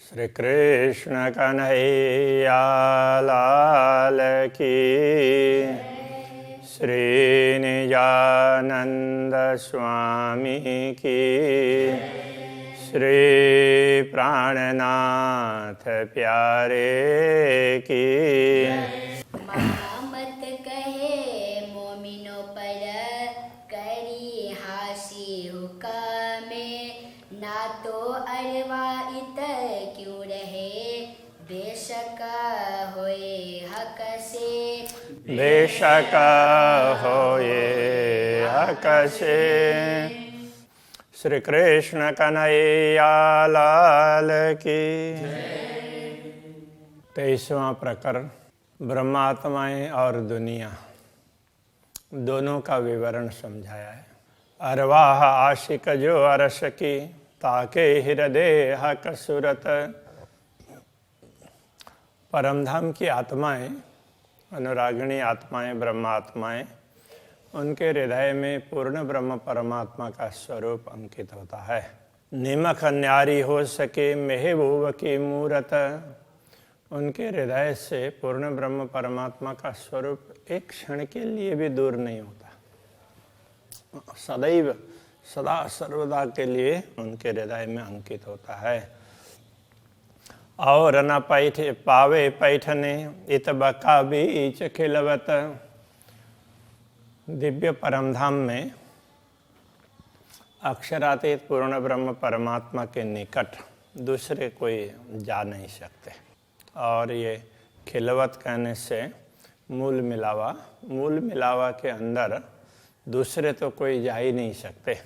श्री कृष्ण कन्हैया लाल की, श्री निजानंद स्वामी की, श्री प्राणनाथ प्यारे की। मत कहे मोमिनो पर करी हासी हुकामे, ना तो अरवाइत क्यों रहे बेशक होए हक से, बेशक होए हक से। श्री कृष्ण कन्हैया लाल की। 23वां प्रकरण ब्रह्मात्माएं और दुनिया दोनों का विवरण समझाया है। अरवाह आशिक जो अरस की, ताके हृदय हक सूरत। परमधाम की आत्माएं, अनुरागिणी आत्माएं, ब्रह्मात्माएं, उनके हृदय में पूर्ण ब्रह्म परमात्मा का स्वरूप अंकित होता है। निमख न्यारी हो सके महबूब की मूरत। उनके हृदय से पूर्ण ब्रह्म परमात्मा का स्वरूप एक क्षण के लिए भी दूर नहीं होता, सदैव सदा सर्वदा के लिए उनके हृदय में अंकित होता है। और न पैठे पावे पैठने इत बका बीच खिलवत। दिव्य परमधाम में अक्षरातीत पूर्ण ब्रह्म परमात्मा के निकट दूसरे कोई जा नहीं सकते। और ये खिलवत कहने से मूल मिलावा के अंदर दूसरे तो कोई जा ही नहीं सकते।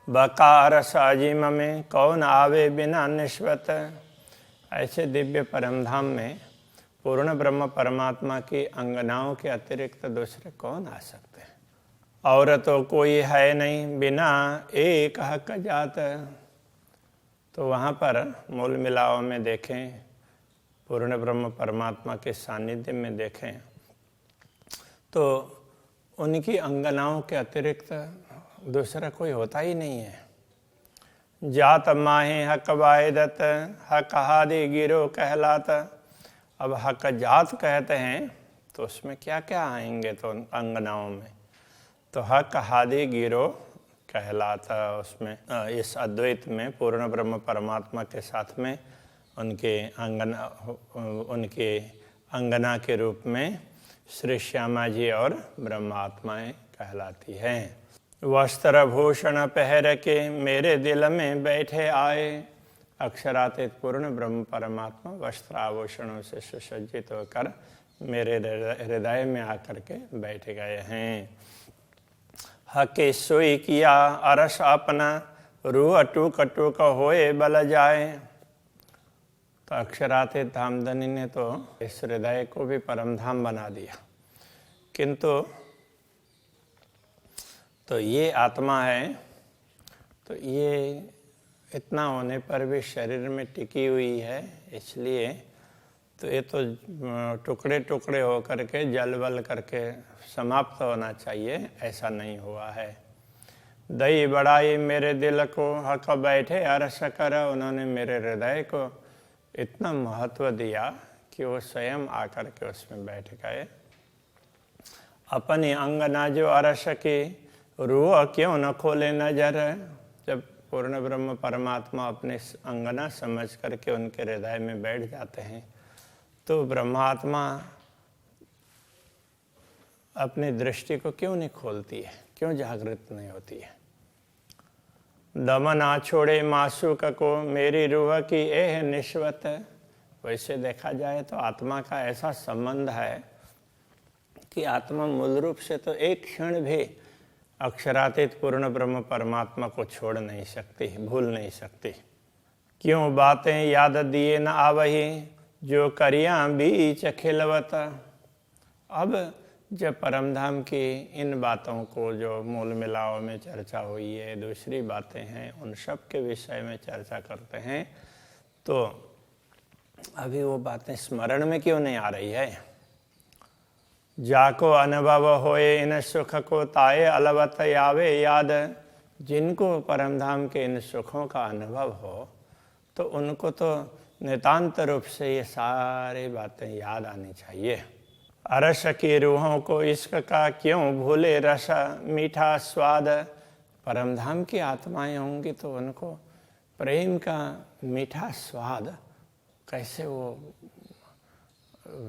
बकार साजिम में कौन आवे बिना निश्वत। ऐसे दिव्य परमधाम में पूर्ण ब्रह्म परमात्मा की अंगनाओं के अतिरिक्त दूसरे कौन आ सकते हैं। और तो कोई है नहीं बिना एक हक जात। तो वहाँ पर मूल मिलाव में देखें, पूर्ण ब्रह्म परमात्मा के सानिध्य में देखें तो उनकी अंगनाओं के अतिरिक्त दूसरा कोई होता ही नहीं है। जात माहे हक वायदत, हक हादि गिरो कहलाता। अब हक जात कहते हैं तो उसमें क्या क्या आएंगे तो अंगनाओं में, तो हक हादि गिरो कहलाता। उसमें इस अद्वैत में पूर्ण ब्रह्म परमात्मा के साथ में उनके अंगना के रूप में श्री श्यामा जी और ब्रह्मात्माएं कहलाती हैं। वस्त्र भूषण पहर के मेरे दिल में बैठे आए। अक्षरातीत पूर्ण ब्रह्म परमात्मा वस्त्र आभूषणों से सुसज्जित होकर मेरे हृदय में आकर के बैठ गए हैं। हके सोई किया अरस अपना, रूह अटूक अटूक होए बल जाए। तो अक्षरातीत धामधनी ने तो इस हृदय को भी परमधाम बना दिया, किंतु तो ये आत्मा है, तो ये इतना होने पर भी शरीर में टिकी हुई है, इसलिए तो ये तो टुकड़े टुकड़े होकर के जल बल करके समाप्त होना चाहिए, ऐसा नहीं हुआ है। दई बढ़ाई मेरे दिल को हक बैठे अरस कर। उन्होंने मेरे हृदय को इतना महत्व दिया कि वो स्वयं आकर के उसमें बैठ गए। अपनी अंगना जो अरस की, रूह क्यों न खोले नजर। जब पूर्ण ब्रह्म परमात्मा अपने अंगना समझ करके उनके हृदय में बैठ जाते हैं तो ब्रह्मात्मा अपनी दृष्टि को क्यों नहीं खोलती है, क्यों जागृत नहीं होती है। दमन आ छोड़े मासूक को मेरी रूह की एह निश्वत। वैसे देखा जाए तो आत्मा का ऐसा संबंध है कि आत्मा मूल रूप से तो एक क्षण भी अक्षरातीत पूर्ण ब्रह्म परमात्मा को छोड़ नहीं सकती, भूल नहीं सकती। क्यों बातें याद दिए न आवही, जो करिया बीच खिलवत। अब जब परमधाम की इन बातों को जो मूल मिलाव में चर्चा हुई है, दूसरी बातें हैं, उन सब के विषय में चर्चा करते हैं, तो अभी वो बातें स्मरण में क्यों नहीं आ रही है। जाको अनुभव होए इन सुख को ताए अलवत आवे याद। जिनको परमधाम के इन सुखों का अनुभव हो तो उनको तो नितांत रूप से ये सारी बातें याद आनी चाहिए। अरस की रूहों को इश्क का क्यों भूले रस मीठा स्वाद। परमधाम की आत्माएं होंगी तो उनको प्रेम का मीठा स्वाद कैसे वो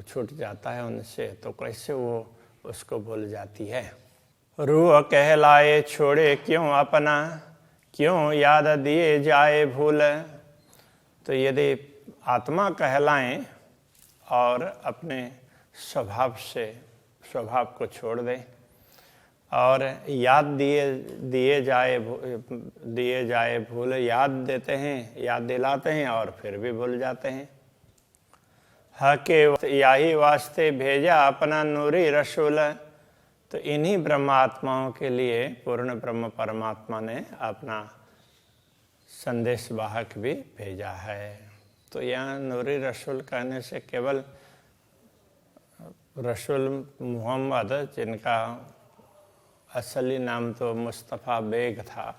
छूट जाता है उनसे, तो कैसे वो उसको भूल जाती है। रूह कहलाए छोड़े क्यों अपना, क्यों याद दिए जाए भूल। तो यदि आत्मा कहलाएं और अपने स्वभाव को छोड़ दें और याद दिए जाए भूल, याद देते हैं, याद दिलाते हैं और फिर भी भूल जाते हैं। हके यही वास्ते भेजा अपना नूरी रसूल। तो इन्हीं ब्रह्मात्माओं के लिए पूर्ण ब्रह्म परमात्मा ने अपना संदेश वाहक भी भेजा है। तो यहाँ नूरी रसूल कहने से केवल रसूल मोहम्मद, जिनका असली नाम तो मुस्तफ़ा बेग था,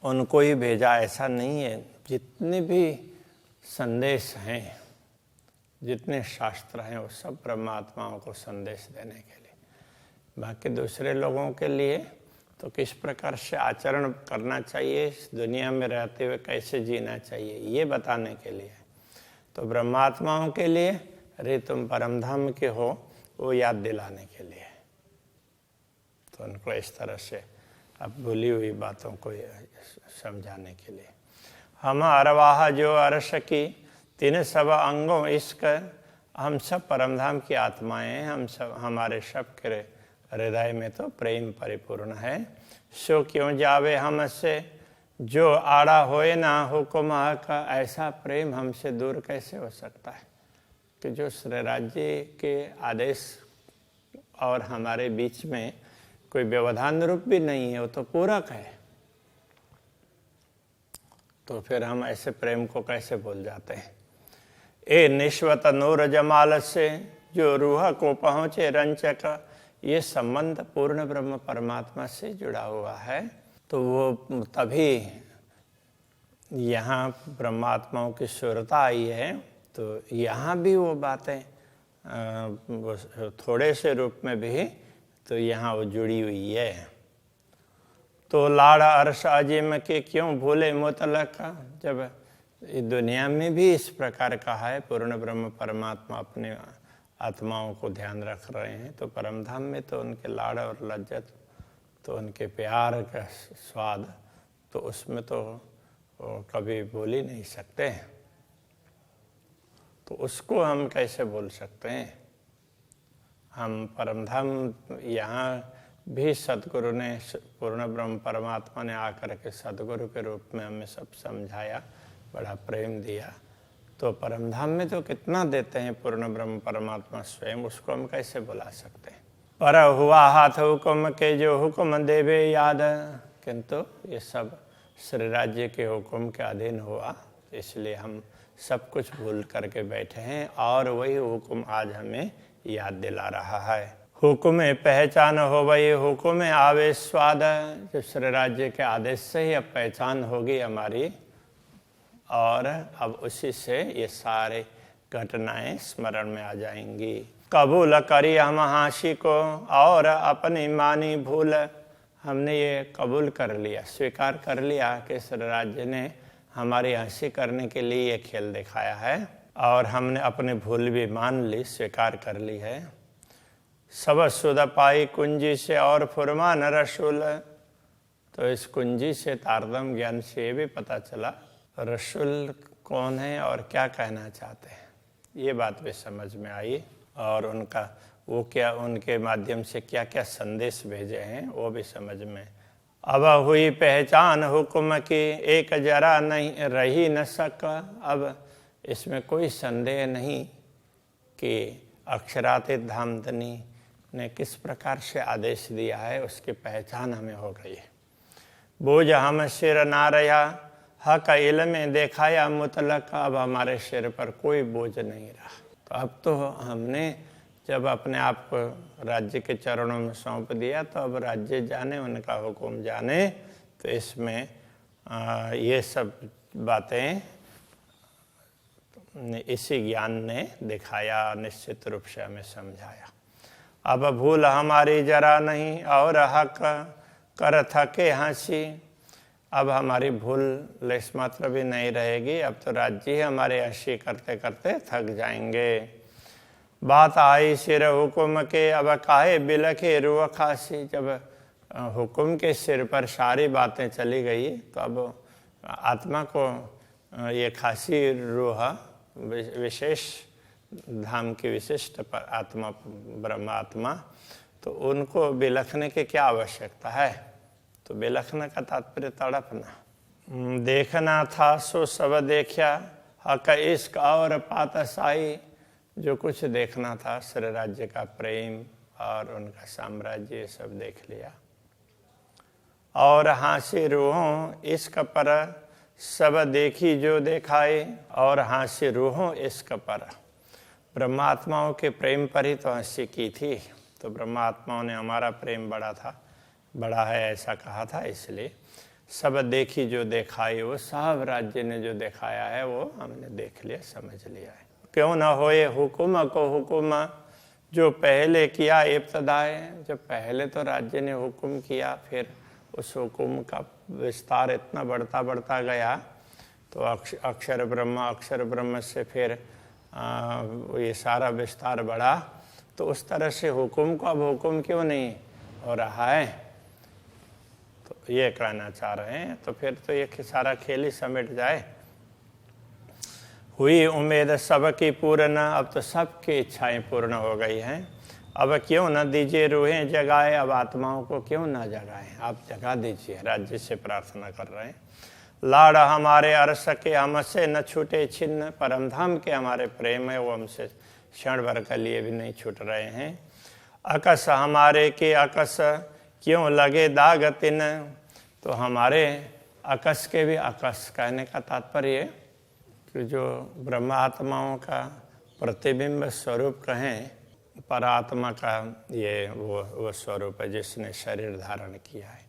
उनको ही भेजा ऐसा नहीं है। जितने भी संदेश हैं, जितने शास्त्र हैं, वो सब परमात्माओं को संदेश देने के लिए। बाकी दूसरे लोगों के लिए तो किस प्रकार से आचरण करना चाहिए, इस दुनिया में रहते हुए कैसे जीना चाहिए, ये बताने के लिए। तो ब्रह्मात्माओं के लिए अरे तुम परमधाम के हो, वो याद दिलाने के लिए। तो उनको इस तरह से अब भूली हुई बातों को समझाने के लिए। हम अरवाह जो अरश की तीन सब अंगों इश्क। हम सब परमधाम की आत्माएं हैं, हम सब, हमारे सब के हृदय में तो प्रेम परिपूर्ण है। सो क्यों जावे हमसे जो आड़ा होए ना हुक्म का। ऐसा प्रेम हमसे दूर कैसे हो सकता है कि जो श्री राज्य के आदेश और हमारे बीच में कोई व्यवधान रूप भी नहीं है, वो तो पूरक है। तो फिर हम ऐसे प्रेम को कैसे भूल जाते हैं। ए निश्वत नूर जमाल से जो रूह को पहुँचे रंचक। ये संबंध पूर्ण ब्रह्म परमात्मा से जुड़ा हुआ है। तो वो तभी यहाँ ब्रह्मात्माओं की शुरता आई है। तो यहाँ भी वो बातें थोड़े से रूप में भी तो यहाँ वो जुड़ी हुई है। तो लाड़ा अर्श अजीम के क्यों भूले मुतलक। जब दुनिया में भी इस प्रकार का है, पूर्ण ब्रह्म परमात्मा अपने आत्माओं को ध्यान रख रहे हैं, तो परमधाम में तो उनके लाड़ और लज्जत, तो उनके प्यार का स्वाद, तो उसमें तो कभी भूल ही नहीं सकते। तो उसको हम कैसे भूल सकते हैं। हम परमधाम यहाँ भी सदगुरु ने, पूर्ण ब्रह्म परमात्मा ने आकर के सदगुरु के रूप में हमें सब समझाया, बड़ा प्रेम दिया। तो परमधाम में तो कितना देते हैं पूर्ण ब्रह्म परमात्मा स्वयं, उसको हम कैसे बुला सकते हैं। पर हुआ हाथ हुक्म के जो हुक्म देवे याद। किंतु ये सब श्री राज्य के हुक्म के अधीन हुआ, इसलिए हम सब कुछ भूल करके बैठे हैं और वही हुक्म आज हमें याद दिला रहा है। हुक्म पहचान हो वही हुक्म आवे स्वाद। जब श्री राज्य के आदेश से ही अब पहचान होगी हमारी, और अब उसी से ये सारे घटनाएं स्मरण में आ जाएंगी। कबूल करी हम हाशी को और अपनी मानी भूल। हमने ये कबूल कर लिया, स्वीकार कर लिया कि श्री राज्य ने हमारी हंसी करने के लिए ये खेल दिखाया है, और हमने अपनी भूल भी मान ली, स्वीकार कर ली है। सब सुध पाई कुंजी से और फुरमान रसूल। तो इस कुंजी से तारतम्य ज्ञान से ये भी पता चला रसूल कौन है और क्या कहना चाहते हैं, ये बात भी समझ में आई। और उनका वो क्या, उनके माध्यम से क्या क्या संदेश भेजे हैं वो भी समझ में। अब हुई पहचान हुक्म की एक जरा नहीं रही न सका। अब इसमें कोई संदेह नहीं कि अक्षरातीत धामधनी ने किस प्रकार से आदेश दिया है, उसकी पहचान हमें हो गई है। बोझ हम सिर ना रहा हक इल्म देखाया मुतलक। अब हमारे सिर पर कोई बोझ नहीं रहा। तो अब तो हमने जब अपने आप को राज्य के चरणों में सौंप दिया, तो अब राज्य जाने, उनका हुक्म जाने। तो इसमें ये सब बातें इसी ज्ञान ने दिखाया, निश्चित रूप से हमें समझाया। अब भूल हमारी जरा नहीं और हक कर थके हंसी। अब हमारी भूल लेस मात्र भी नहीं रहेगी, अब तो राज्य ही हमारे हंसी करते करते थक जाएंगे। बात आई सिर हुकुम के अब काहे बिलखे रूह खासी। जब हुकुम के सिर पर सारी बातें चली गई तो अब आत्मा को ये खासी रूह, विशेष धाम की विशिष्ट आत्मा, ब्रह्म आत्मा, तो उनको बिलखने की क्या आवश्यकता है। तो बिलखने का तात्पर्य तड़पना। देखना था सो सब देखा, हक इश्क और पातशाही। जो कुछ देखना था, श्री राज्य का प्रेम और उनका साम्राज्य, ये सब देख लिया। और हाँसी रूहों इश्क पर सब देखी जो देखाए। और हाँसी रूहों इश्क पर, ब्रह्मात्माओं के प्रेम पर ही तो हंसी की थी। तो ब्रह्मात्माओं ने हमारा प्रेम बड़ा है ऐसा कहा था, इसलिए सब देखी जो दिखाई, वो सब राज्य ने जो दिखाया है वो हमने देख लिया, समझ लिया है। क्यों न होए हुकुम को हुकुम जो पहले किया इब्तदाए। जब पहले तो राज्य ने हुकुम किया, फिर उस हुकुम का विस्तार इतना बढ़ता गया तो अक्षर ब्रह्म से फिर ये सारा विस्तार बढ़ा। तो उस तरह से हुकुम को अब हुकुम क्यों नहीं हो रहा है, तो ये कहना चाह रहे हैं। तो फिर तो ये सारा खेल ही समेट जाए। हुई उम्मीद सबकी पूर्ण, अब तो सबकी इच्छाएं पूर्ण हो गई हैं। अब क्यों न दीजिए रूहें जगाए। अब आत्माओं को क्यों ना जगाएं, आप जगा दीजिए, राज्य से प्रार्थना कर रहे हैं। लाड़ हमारे अरस के हमसे न छूटे छिन्न। परमधाम के हमारे प्रेम है वो हमसे क्षण भर के लिए भी नहीं छूट रहे हैं। अकस हमारे के अकस क्यों लगे दाग तिन। तो हमारे अकस के भी, अकस कहने का तात्पर्य कि जो ब्रह्मात्माओं का प्रतिबिंब स्वरूप कहें, परात्मा का ये वो स्वरूप है जिसने शरीर धारण किया है।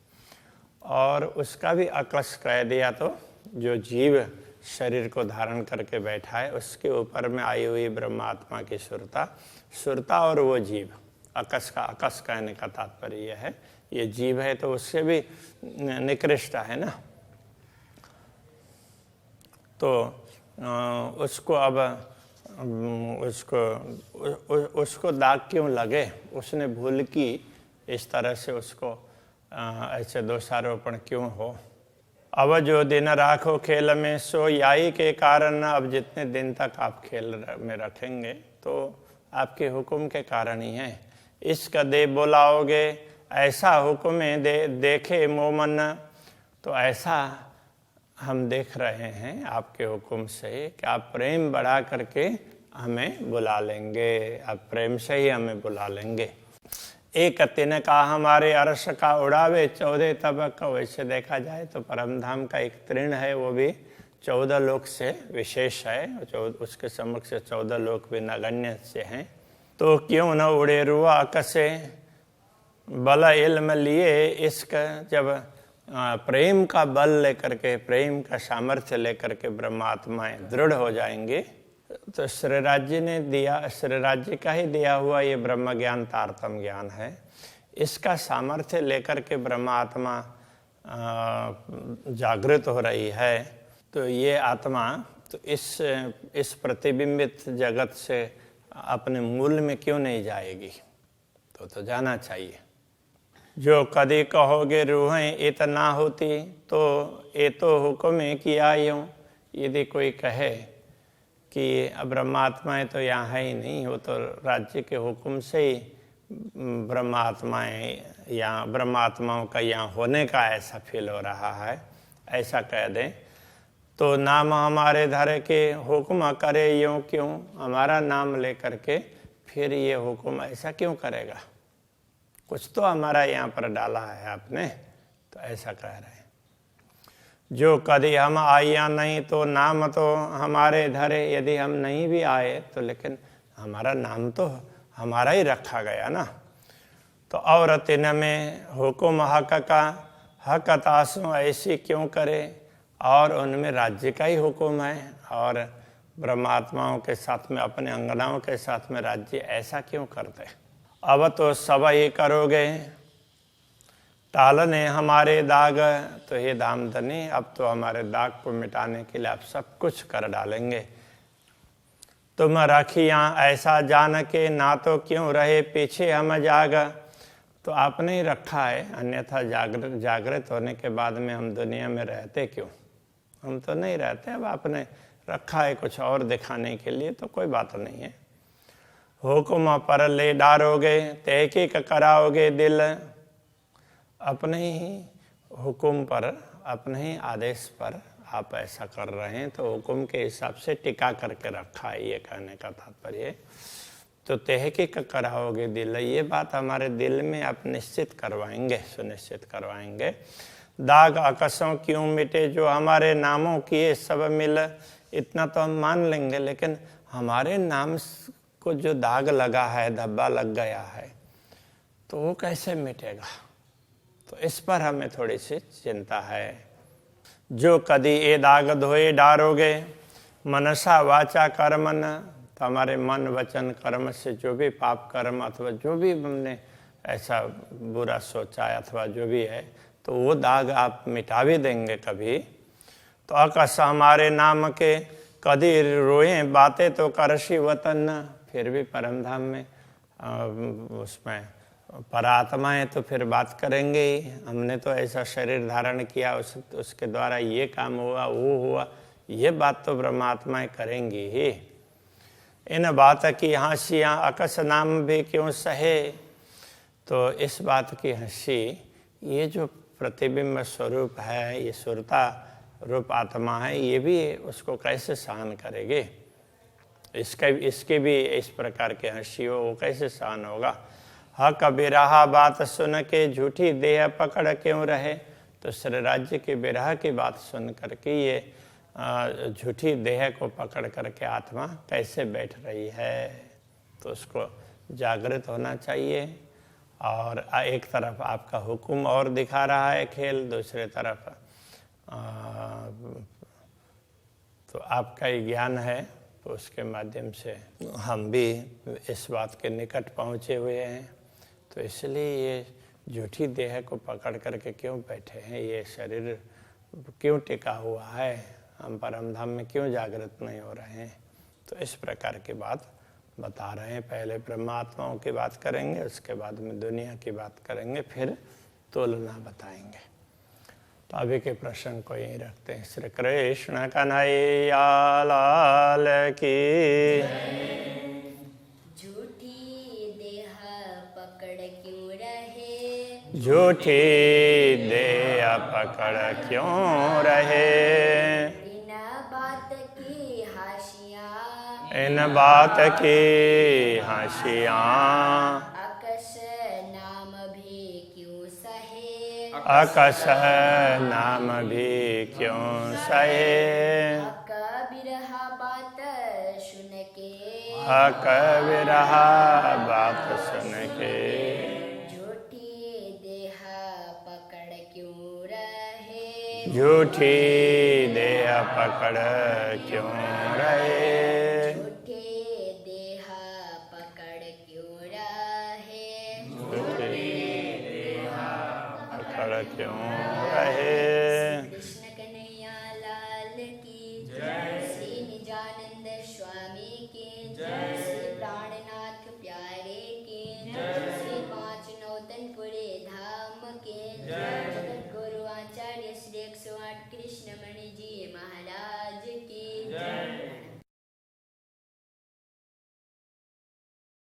और उसका भी अकस कह दिया तो जो जीव शरीर को धारण करके बैठा है उसके ऊपर में आई हुई ब्रह्मात्मा की सुरता और वो जीव, अकस का अकस कहने का तात्पर्य यह है। ये जीव है तो उससे भी निकृष्ट है ना। तो उसको अब उसको दाग क्यों लगे, उसने भूल की, इस तरह से उसको ऐसे दोषारोपण क्यों हो। अब जो दिन राखो खेल में सो याई के कारण। अब जितने दिन तक आप खेल में रखेंगे तो आपके हुक्म के कारण ही है। इश्क दे बुलाओगे ऐसा हुक्म देखे मोमन। तो ऐसा हम देख रहे हैं आपके हुक्म से कि आप प्रेम बढ़ा करके हमें बुला लेंगे, आप प्रेम से ही हमें बुला लेंगे। एक तिन का हमारे अर्श का उड़ावे 14 तबक। वैसे देखा जाए तो परमधाम का एक तृण है, वो भी 14 लोक से विशेष है। उसके समक्ष 14 लोक भी नगण्य से हैं। तो क्यों न उड़े रुआ कसे बल इल्म लिए इश्क। जब प्रेम का बल लेकर के, प्रेम का सामर्थ्य लेकर के ब्रह्मात्माएं दृढ़ हो जाएंगे तो श्री राज्य ने दिया, श्री राज्य का ही दिया हुआ ये ब्रह्म ज्ञान तारतम ज्ञान है। इसका सामर्थ्य लेकर के ब्रह्मात्मा जागृत हो रही है। तो ये आत्मा तो इस प्रतिबिंबित जगत से अपने मूल में क्यों नहीं जाएगी, तो जाना चाहिए। जो कदी कहोगे रूहें इतना होती तो ये तो हुक्म किया यूं। यदि कोई कहे कि अब ब्रह्मात्माएं तो यहाँ है ही नहीं, वो तो राज्य के हुक्म से ही ब्रह्मात्माएं यहाँ, ब्रह्मात्माओं का यहाँ होने का ऐसा फील हो रहा है, ऐसा कह दें तो नाम हमारे धरे के हुक्म करे यूं क्यों। हमारा नाम लेकर के फिर ये हुक्म ऐसा क्यों करेगा, कुछ तो हमारा यहाँ पर डाला है आपने, तो ऐसा कह रहे हैं। जो कभी हम आया नहीं तो नाम तो हमारे धरे। यदि हम नहीं भी आए तो लेकिन हमारा नाम तो हमारा ही रखा गया ना। तो औरत न में हुकुम हक का हक तासों ऐसी क्यों करे। और उनमें राज्य का ही हुक्म है, और ब्रह्मात्माओं के साथ में, अपने अंगनाओं के साथ में राज्य ऐसा क्यों करते? अब तो सब ही करोगे टालने हमारे दाग, तो हे दामदनी अब तो हमारे दाग को मिटाने के लिए आप सब कुछ कर डालेंगे। तुम रखियाँ ऐसा जान के ना तो क्यों रहे पीछे हम जाग, तो आपने ही रखा है, अन्यथा जागृत होने के बाद में हम दुनिया में रहते क्यों? हम तो नहीं रहते, अब आपने रखा है कुछ और दिखाने के लिए, तो कोई बात नहीं है। हुक्म पर ले डारोगे तहकीक कराओगे दिल, अपने ही हुक्म पर, अपने ही आदेश पर आप ऐसा कर रहे हैं, तो हुक्म के हिसाब से टिका करके रखा है, ये कहने का तात्पर्य। तो तहकीक कराओगे दिल, ये बात हमारे दिल में आप निश्चित करवाएंगे, सुनिश्चित करवाएंगे। दाग आकाशों क्यों मिटे जो हमारे नामों किए सब मिल, इतना तो हम मान लेंगे, लेकिन हमारे नाम को जो दाग लगा है, धब्बा लग गया है, तो वो कैसे मिटेगा? तो इस पर हमें थोड़ी सी चिंता है। जो कदी ए दाग धोए डारोगे मनसा वाचा कर्मन, तो हमारे मन वचन कर्म से जो भी पाप कर्म अथवा जो भी हमने ऐसा बुरा सोचा अथवा जो भी है, तो वो दाग आप मिटा भी देंगे कभी। तो आकाश हमारे नाम के कदी रोए बातें तो करशी वतन, फिर भी परम धाम में उसमें परात्माएं तो फिर बात करेंगे ही। हमने तो ऐसा शरीर धारण किया, उसके द्वारा ये काम हुआ, वो हुआ, ये बात तो ब्रह्मात्माएं करेंगी ही। इन बात की हंसियाँ अकस नाम भी क्यों सहे, तो इस बात की हंसी, ये जो प्रतिबिंब स्वरूप है, ये सुरता रूप आत्मा है, ये भी उसको कैसे सहन करेगी? इसके भी इस प्रकार के हंसी हो, वो कैसे सहन होगा? हक बिरहा बात सुन के झूठी देह पकड़ क्यों रहे, तो श्री राज्य की बिरहा की बात सुन करके ये झूठी देह को पकड़ करके आत्मा कैसे बैठ रही है? तो उसको जागृत होना चाहिए। और एक तरफ आपका हुक्म और दिखा रहा है खेल, दूसरे तरफ तो आपका ही ज्ञान है, तो उसके माध्यम से हम भी इस बात के निकट पहुँचे हुए हैं। तो इसलिए ये झूठी देह को पकड़ करके क्यों बैठे हैं, ये शरीर क्यों टिका हुआ है, हम परम धाम में क्यों जागृत नहीं हो रहे हैं? तो इस प्रकार की बात बता रहे हैं। पहले ब्रह्मात्माओं की बात करेंगे, उसके बाद में दुनिया की बात करेंगे, फिर तुलना बताएंगे। तो अभी के प्रश्न को यहीं रखते हैं। श्री कृष्ण कन्हैया लाल की। झूठी देह पकड़ क्यों रहे, झूठी देह पकड़ क्यों रहे, इन बात की हाशियाँ अकस नाम भी क्यों सहे, अकस नाम भी क्यों सहे, हक बिरहा बात सुन के, हक बिरहा बात सुन के, झूठी देह पकड़ क्यों रहे, झूठी देह पकड़ क्यों रहे, क्यों रहे। कृष्ण कन्हैया लाल की जय।